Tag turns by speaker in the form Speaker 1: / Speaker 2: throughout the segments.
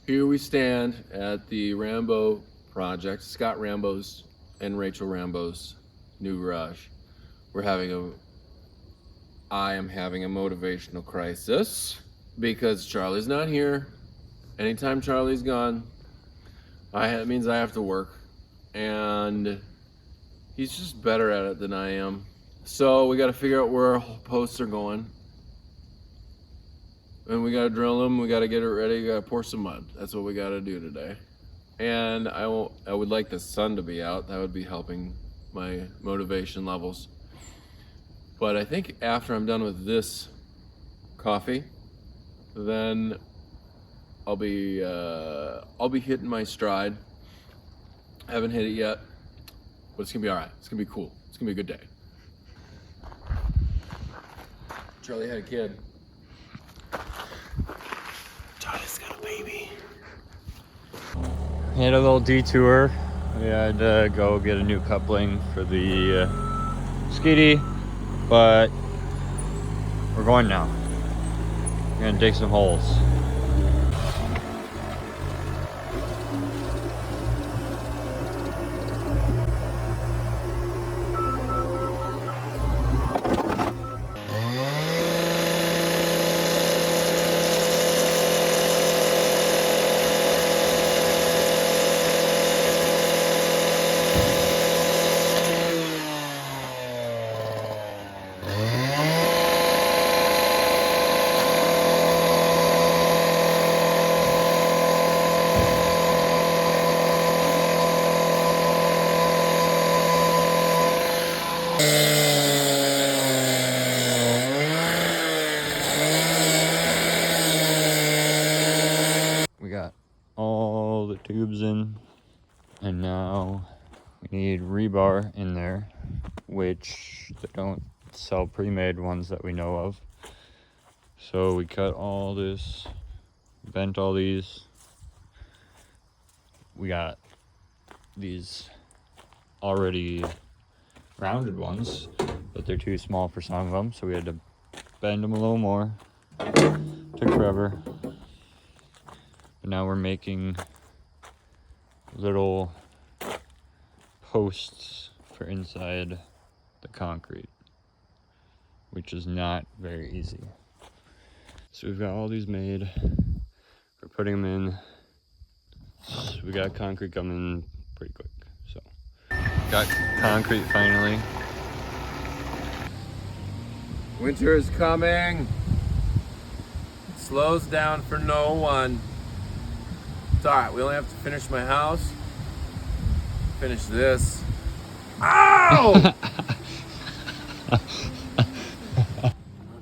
Speaker 1: Here we stand at the Rambo project, Scott Rambo's and Rachel Rambo's new garage. I am having a motivational crisis because Charlie's not here. Anytime Charlie's gone, it means I have to work, and he's just better at it than I am. So we got to figure out where our posts are going, and we got to drill them. We got to get it ready. We got to pour some mud. That's what we got to do today. And I would like the sun to be out. That would be helping my motivation levels. But I think after I'm done with this coffee, then I'll be hitting my stride. I haven't hit it yet, but it's gonna be all right. It's gonna be cool. It's gonna be a good day. Charlie had a kid. Charlie's got a baby.
Speaker 2: We had a little detour. We had to go get a new coupling for the skiddy, but we're going now. We're gonna dig some holes. We got all the tubes in, and now we need rebar in there, which they don't sell pre-made ones that we know of. So we cut all this, bent all these. We got these already rounded ones, but they're too small for some of them, so we had to bend them a little more. Took forever. But now we're making little posts for inside the concrete, which is not very easy. So we've got all these made. We're putting them in. So we got concrete coming pretty quick. So got concrete finally.
Speaker 1: Winter is coming. It slows down for no one. It's all right. We only have to finish my house. Finish this. Ow! I'm not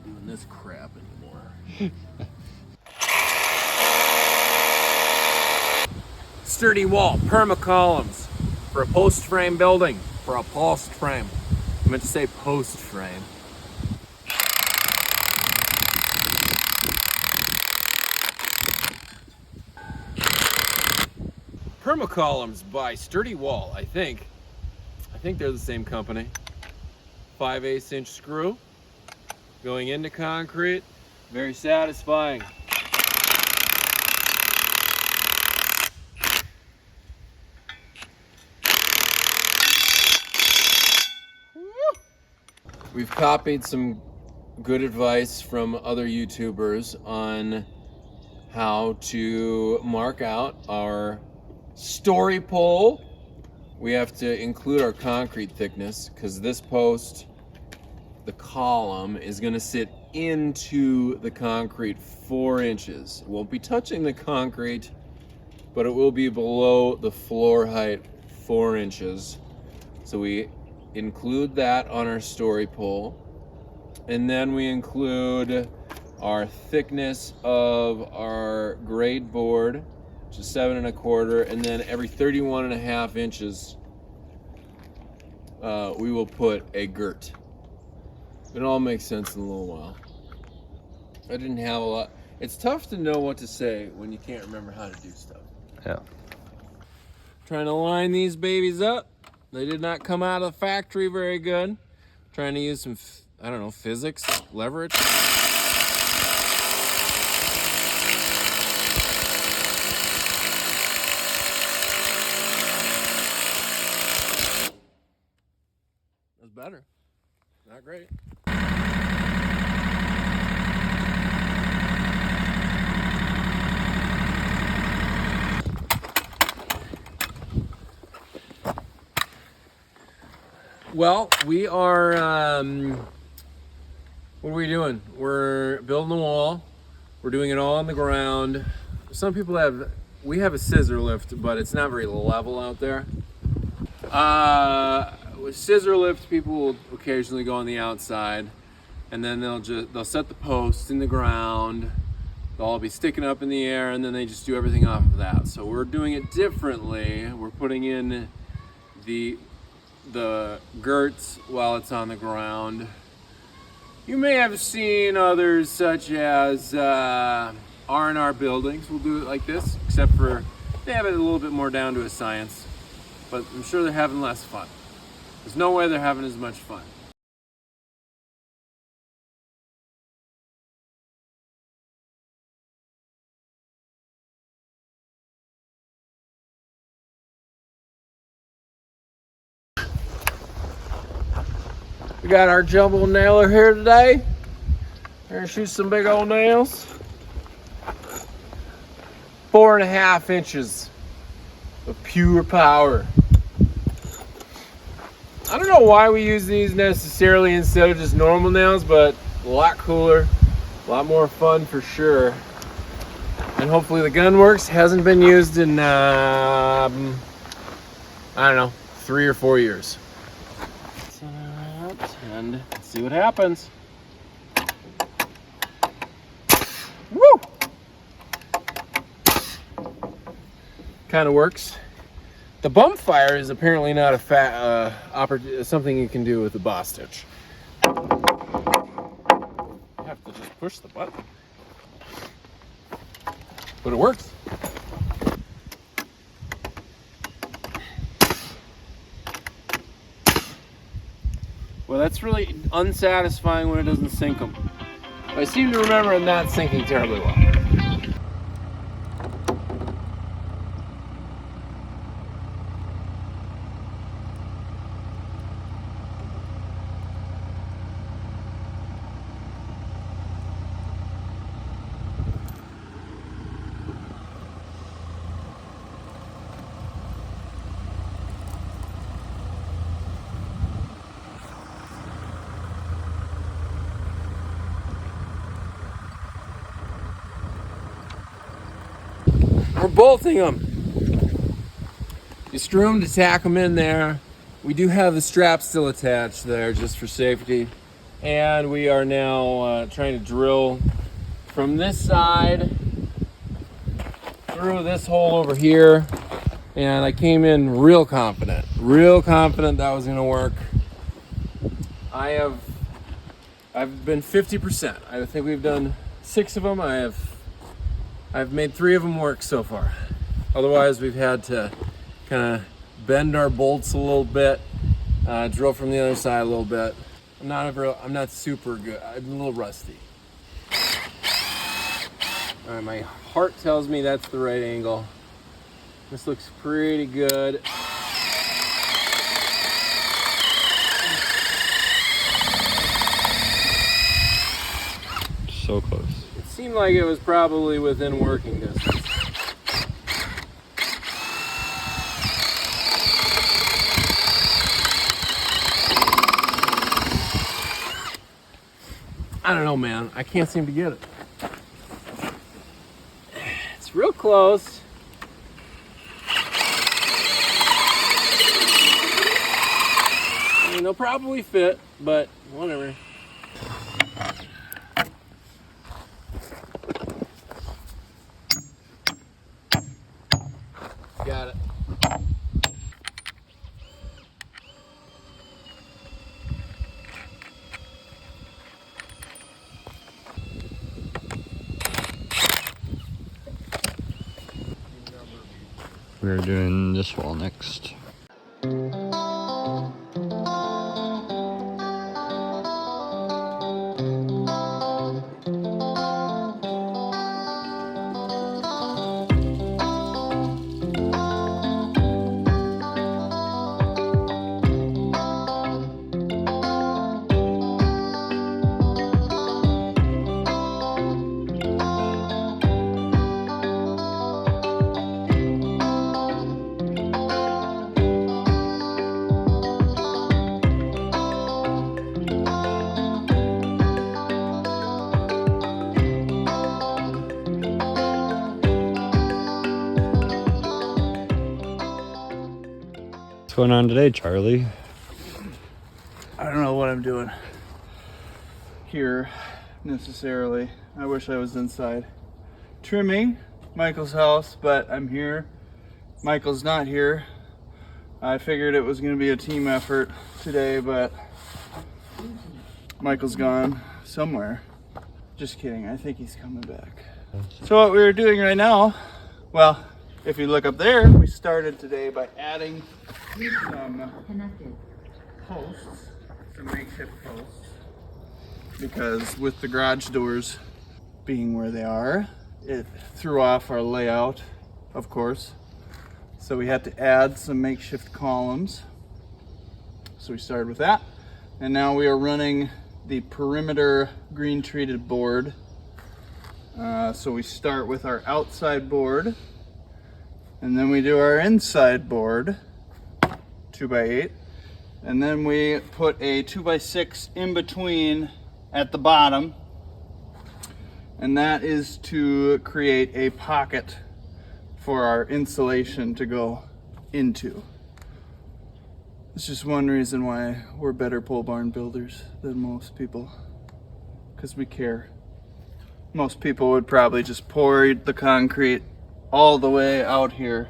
Speaker 1: doing this crap anymore. Sturdy wall, permacolumns for a post frame building. For a post frame. I meant to say post frame. Permacolumns by Sturdy Wall, I think. I think they're the same company. 5/8 inch screw going into concrete. Very satisfying. We've copied some good advice from other YouTubers on how to mark out our story pole. We have to include our concrete thickness because this post, the column, is going to sit into the concrete 4 inches. It won't be touching the concrete, but it will be below the floor height 4 inches. So we include that on our story pole, and then we include our thickness of our grade board, which is 7 1/4, and then every 31 1/2 inches we will put a girt. It all makes sense in a little while. I didn't have a lot. It's tough to know what to say when you can't remember how to do stuff.
Speaker 2: Yeah.
Speaker 1: Trying to line these babies up. They did not come out of the factory very good. Trying to use some, I don't know, physics, leverage. not great. Well, we are, what are we doing? We're building the wall. We're doing it all on the ground. Some people we have a scissor lift, but it's not very level out there. With scissor lift, people will occasionally go on the outside, and then they'll set the posts in the ground. They'll all be sticking up in the air, and then they just do everything off of that. So we're doing it differently. We're putting in the girts while it's on the ground. You may have seen others such as R&R buildings will do it like this, except for they have it a little bit more down to a science. But I'm sure they're having less fun. There's no way they're having as much fun. We got our jumbo nailer here today. We're gonna shoot some big old nails. 4.5 inches of pure power. I don't know why we use these necessarily instead of just normal nails, but a lot cooler, a lot more fun for sure. And hopefully the gun works. Hasn't been used in, I don't know, 3 or 4 years. And let's see what happens. Woo! Kind of works. The bump fire is apparently not a something you can do with the boss stitch. You have to just push the button. But it works. Well, that's really unsatisfying when it doesn't sink them. But I seem to remember it not sinking terribly well. We're bolting them. You screw them to tack them in there. We do have the strap still attached there just for safety. And we are now trying to drill from this side through this hole over here. And I came in real confident that was gonna work. I've been 50%. I think we've done 6 of them. I've made 3 of them work so far. Otherwise, we've had to kind of bend our bolts a little bit, drill from the other side a little bit. I'm not super good. I'm a little rusty. All right, my heart tells me that's the right angle. This looks pretty good.
Speaker 2: So close.
Speaker 1: It seemed like it was probably within working distance. I don't know, man. I can't seem to get it. It's real close. I mean, they'll probably fit, but whatever. Got it.
Speaker 2: We're doing this wall next. What's going on today, Charlie?
Speaker 3: I don't know what I'm doing here necessarily. I wish I was inside trimming Michael's house, but I'm here. Michael's not here. I figured it was going to be a team effort today, but Michael's gone somewhere. Just kidding. I think he's coming back. So what we're doing right now, well, if you look up there, we started today by adding some posts, some makeshift posts, because with the garage doors being where they are, it threw off our layout, of course. So we had to add some makeshift columns. So we started with that. And now we are running the perimeter green treated board. So we start with our outside board, and then we do our inside board, 2x8. And then we put a 2x6 in between at the bottom. And that is to create a pocket for our insulation to go into. It's just one reason why we're better pole barn builders than most people, because we care. Most people would probably just pour the concrete all the way out here,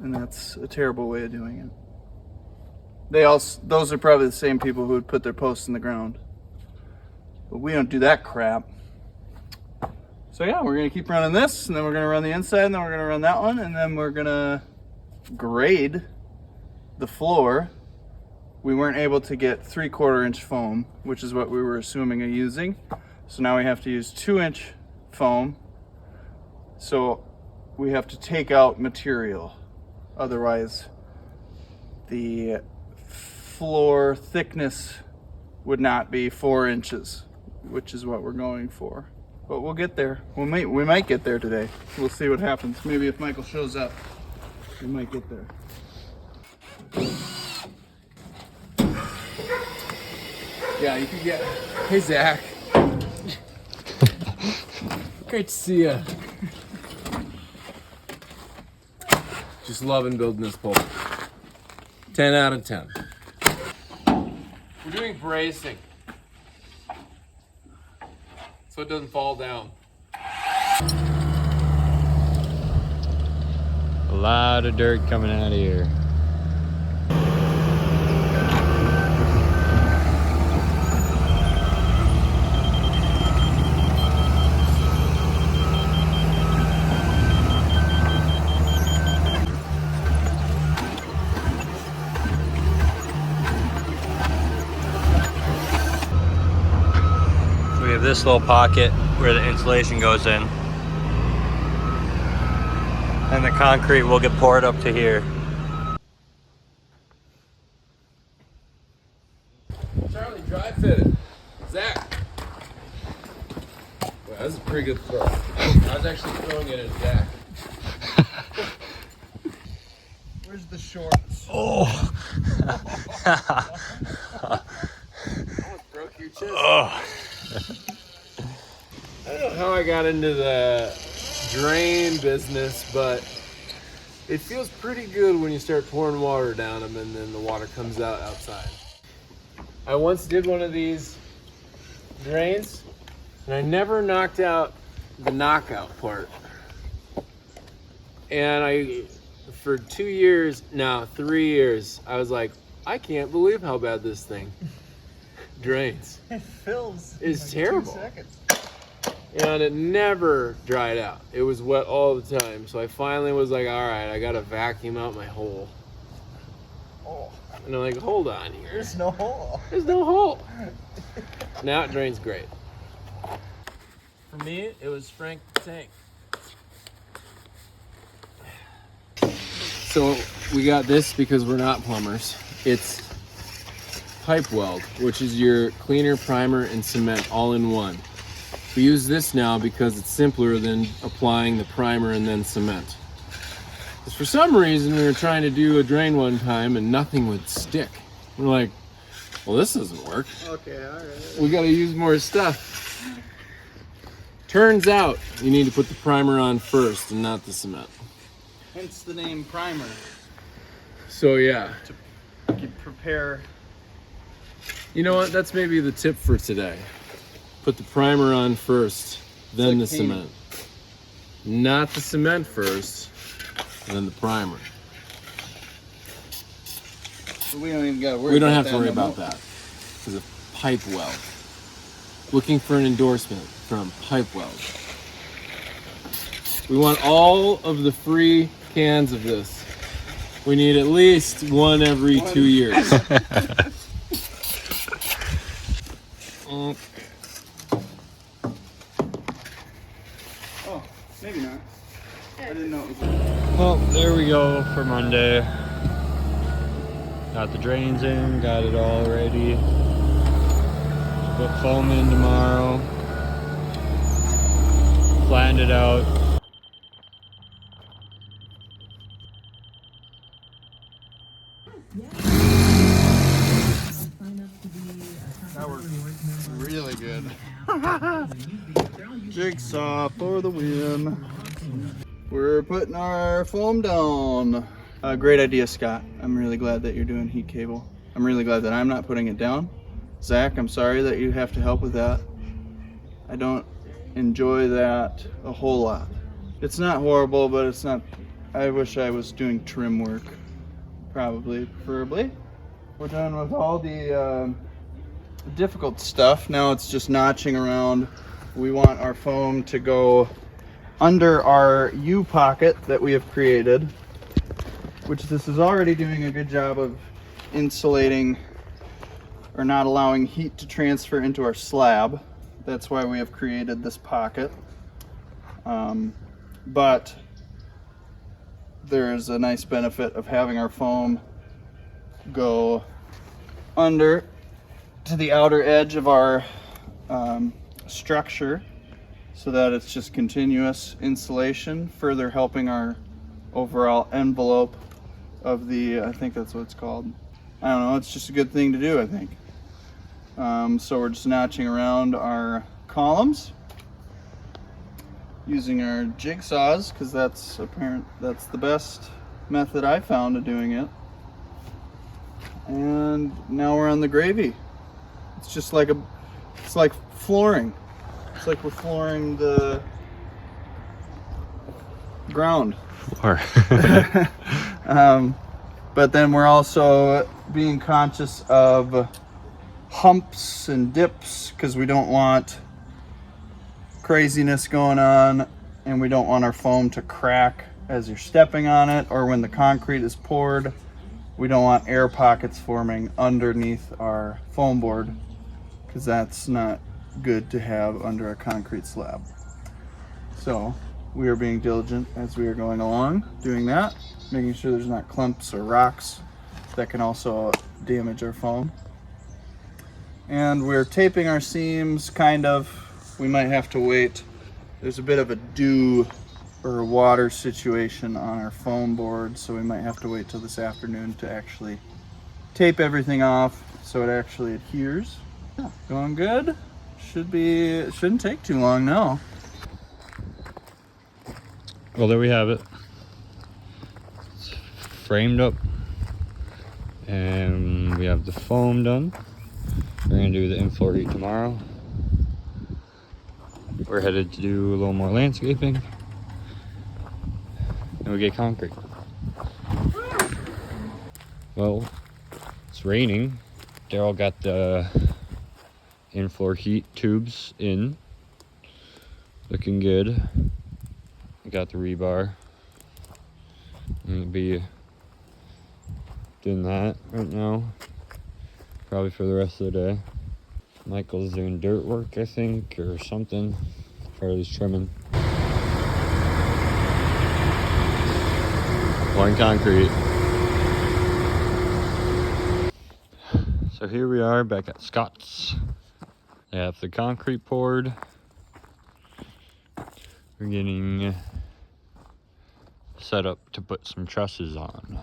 Speaker 3: and that's a terrible way of doing it. Those are probably the same people who would put their posts in the ground, but we don't do that crap. So yeah, we're gonna keep running this, and then we're gonna run the inside, and then we're gonna run that one, and then we're gonna grade the floor. We weren't able to get 3/4 inch foam, which is what we were assuming of using. So now we have to use 2-inch foam. So we have to take out material. Otherwise, the floor thickness would not be 4 inches, which is what we're going for. But we'll get there. We might get there today. We'll see what happens. Maybe if Michael shows up, we might get there.
Speaker 1: Yeah, you could get. Hey, Zach. Great to see you. Just loving building this pole. 10 out of 10. We're doing bracing, so it doesn't fall down.
Speaker 2: A lot of dirt coming out of here. So we have this little pocket where the insulation goes in. And the concrete will get poured up to here.
Speaker 1: Charlie, dry fitted. Zach. Well, that's a pretty good throw. I was actually throwing it at Zach.
Speaker 3: Where's the shorts?
Speaker 2: Oh!
Speaker 1: Almost broke your chest.
Speaker 2: Oh!
Speaker 1: I don't know how I got into the drain business, but it feels pretty good when you start pouring water down them and then the water comes out outside. I once did one of these drains and I never knocked out the knockout part. And for 2 years, now 3 years, I was like, I can't believe how bad this thing drains.
Speaker 3: It fills.
Speaker 1: It's
Speaker 3: like
Speaker 1: terrible.
Speaker 3: 2 seconds.
Speaker 1: And it never dried out. It was wet all the time. So I finally was like, all right, I gotta vacuum out my hole.
Speaker 3: Oh,
Speaker 1: And I'm like, hold on here.
Speaker 3: there's no hole.
Speaker 1: There's no hole. Now it drains great. For me, it was Frank the Tank. So we got this because we're not plumbers. It's pipe weld, which is your cleaner, primer, and cement all in one. We use this now because it's simpler than applying the primer and then cement. Because for some reason we were trying to do a drain one time and nothing would stick. We're like, well, this doesn't work.
Speaker 3: Okay, all right.
Speaker 1: We gotta use more stuff. Turns out you need to put the primer on first and not the cement.
Speaker 3: Hence the name primer.
Speaker 1: So yeah,
Speaker 3: prepare.
Speaker 1: you know what? That's maybe the tip for today. Put the primer on first, then the
Speaker 3: like painting.
Speaker 1: cement. Not the cement first, then the primer.
Speaker 3: We don't even got to worry.
Speaker 1: We don't
Speaker 3: about
Speaker 1: have to
Speaker 3: that
Speaker 1: worry
Speaker 3: no
Speaker 1: about
Speaker 3: more.
Speaker 1: that because of pipe weld. Looking for an endorsement from Pipe Weld. We want all of the free cans of this. We need at least one every 2 years.
Speaker 3: Oh, maybe not. I didn't know it was.
Speaker 2: Well, there we go for Monday. Got the drains in, got it all ready. Put foam in tomorrow. Planned it out.
Speaker 3: That worked really good. Jigsaw for the win. We're putting our foam down. Great idea, Scott. I'm really glad that you're doing heat cable. I'm really glad that I'm not putting it down. Zach, I'm sorry that you have to help with that. I don't enjoy that a whole lot. It's not horrible, but it's not. I wish I was doing trim work. Preferably. We're done with all the difficult stuff. Now it's just notching around. We want our foam to go under our U pocket that we have created, which this is already doing a good job of insulating or not allowing heat to transfer into our slab. That's why we have created this pocket. But there's a nice benefit of having our foam go under to the outer edge of our structure so that it's just continuous insulation, further helping our overall envelope of the, I think that's what it's called. I don't know, it's just a good thing to do, I think. So we're just notching around our columns using our jigsaws, because that's the best method I found of doing it. And now we're on the gravy. It's just like it's like flooring. It's like we're flooring the ground.
Speaker 2: Or
Speaker 3: But then we're also being conscious of humps and dips, because we don't want craziness going on, and we don't want our foam to crack as you're stepping on it or when the concrete is poured. We don't want air pockets forming underneath our foam board, because that's not good to have under a concrete slab. So we are being diligent as we are going along, doing that, making sure there's not clumps or rocks that can also damage our foam. And we're taping our seams, kind of. We might have to wait. There's a bit of a dew or a water situation on our foam board, so we might have to wait till this afternoon to actually tape everything off so it actually adheres. Yeah, going good. Shouldn't take too long now.
Speaker 2: well, there we have it. It's framed up, and we have the foam done. We're gonna do the in-floor heat tomorrow. We're headed to do a little more landscaping, and we get concrete. Well, it's raining. Daryl got the in-floor heat tubes in, looking good. We got the rebar. I'm gonna be doing that right now, probably for the rest of the day. Michael's doing dirt work, I think, or something. Charlie's trimming. Pouring concrete. So here we are back at Scott's. They have the concrete poured. We're getting set up to put some trusses on.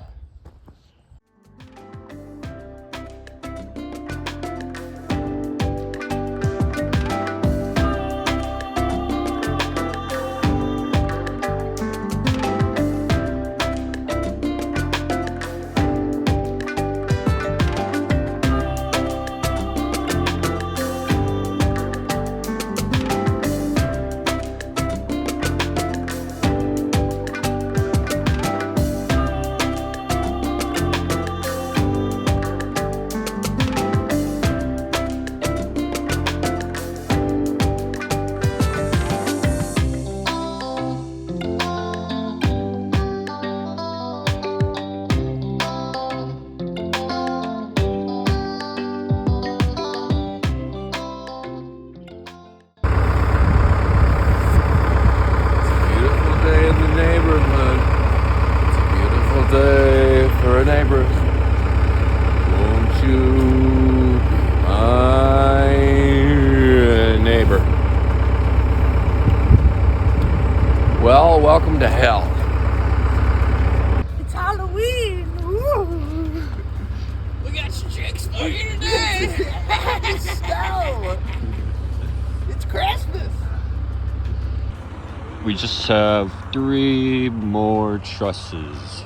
Speaker 1: Well, welcome to hell.
Speaker 4: It's Halloween! Woo. We got some chicks for you today! Snow! It's Christmas!
Speaker 2: We just have 3 more trusses.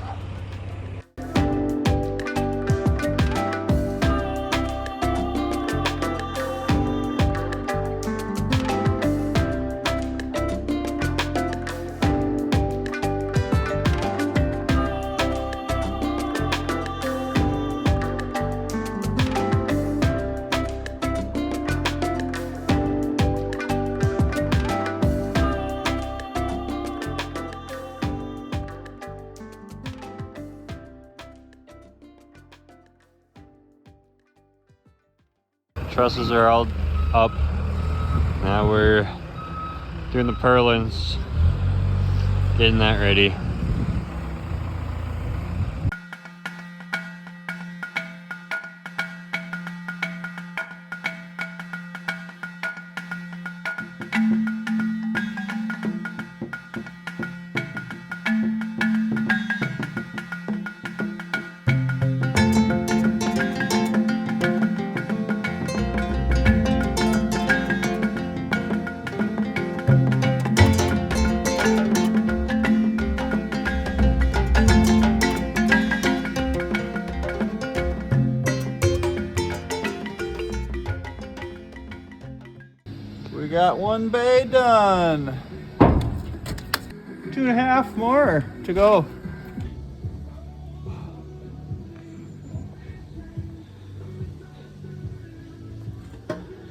Speaker 2: Trusses are all up. Now we're doing the purlins, getting that ready.
Speaker 3: We got 1 bay done. 2.5 more to go.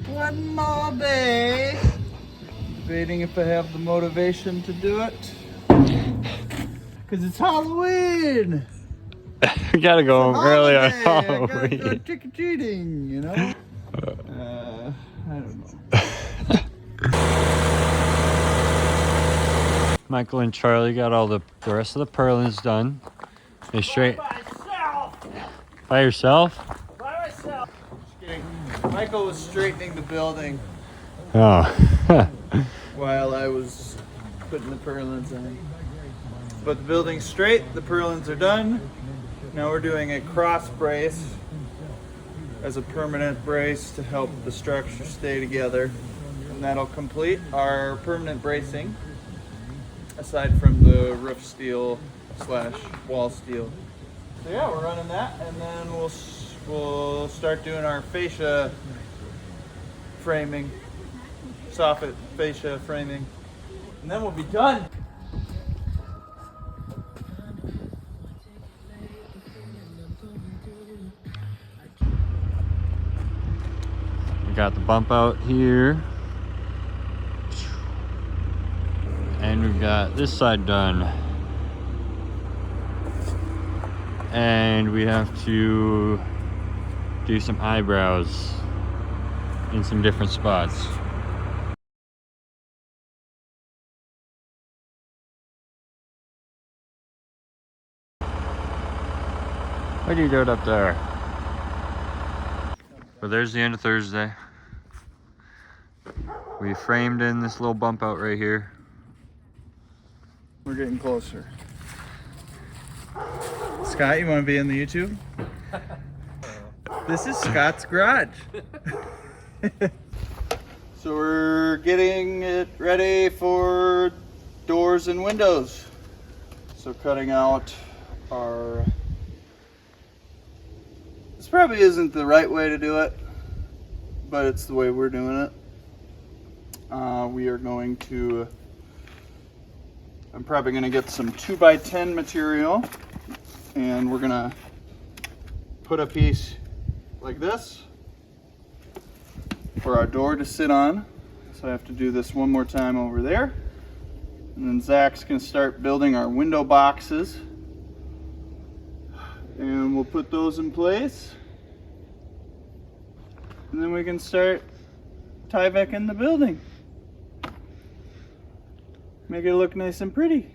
Speaker 3: One more bay. Debating if I have the motivation to do it. Cause it's Halloween.
Speaker 2: We gotta go home early on
Speaker 3: I gotta go
Speaker 2: Halloween.
Speaker 3: trick-or-treating, you know? I don't know.
Speaker 2: Michael and Charlie got all the rest of the purlins done. They straight by yourself?
Speaker 3: Just kidding. Michael was straightening the building
Speaker 2: Oh.
Speaker 3: while I was putting the purlins in. But the building's straight, the purlins are done. Now we're doing a cross brace as a permanent brace to help the structure stay together. And that'll complete our permanent bracing, aside from the roof steel / wall steel. So yeah, we're running that, and then we'll start doing our fascia framing, soffit fascia framing, and then we'll be done.
Speaker 2: We got the bump out here. And we've got this side done. And we have to do some eyebrows in some different spots. What are you doing up there? Well, there's the end of Thursday. We framed in this little bump out right here.
Speaker 3: We're getting closer. Scott, you want to be in the YouTube? This is Scott's garage. So we're getting it ready for doors and windows. So cutting out our... This probably isn't the right way to do it, but it's the way we're doing it. We are going to... I'm probably going to get some 2x10 material, and we're going to put a piece like this for our door to sit on. So I have to do this one more time over there. And then Zach's going to start building our window boxes. And we'll put those in place. And then we can start Tyvek-ing the building. Make it look nice and pretty.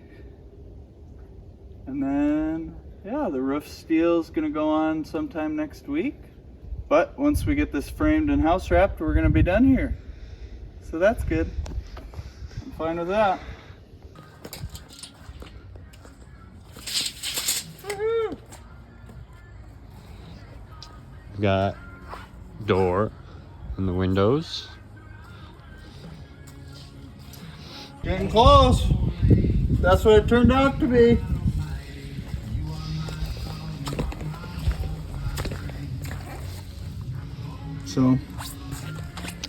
Speaker 3: And then, yeah, the roof steel is gonna go on sometime next week. But once we get this framed and house wrapped, we're gonna be done here. So that's good. I'm fine with that.
Speaker 2: We got door and the windows.
Speaker 3: Getting close. That's what it turned out to be. So,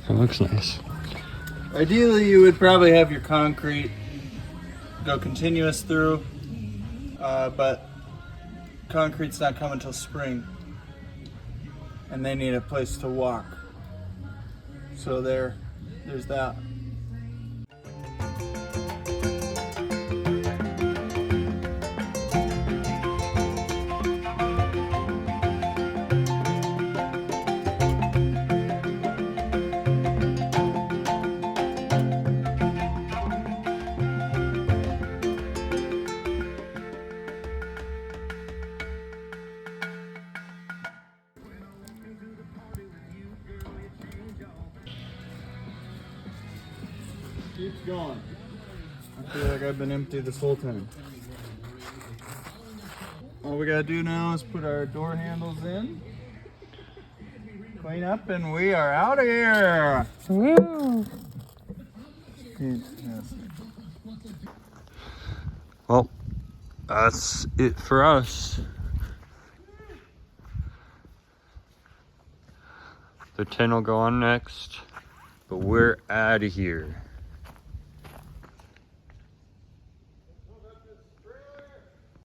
Speaker 2: It looks nice.
Speaker 3: ideally you would probably have your concrete go continuous through, but concrete's not coming till spring. And they need a place to walk. So there's that. Keeps going. I feel like I've been empty this whole time. All we gotta do now is put our door handles in, clean up, and we are out of here.
Speaker 2: Woo!
Speaker 3: Fantastic.
Speaker 2: Well, that's it for us. The tin will go on next, but we're out of here.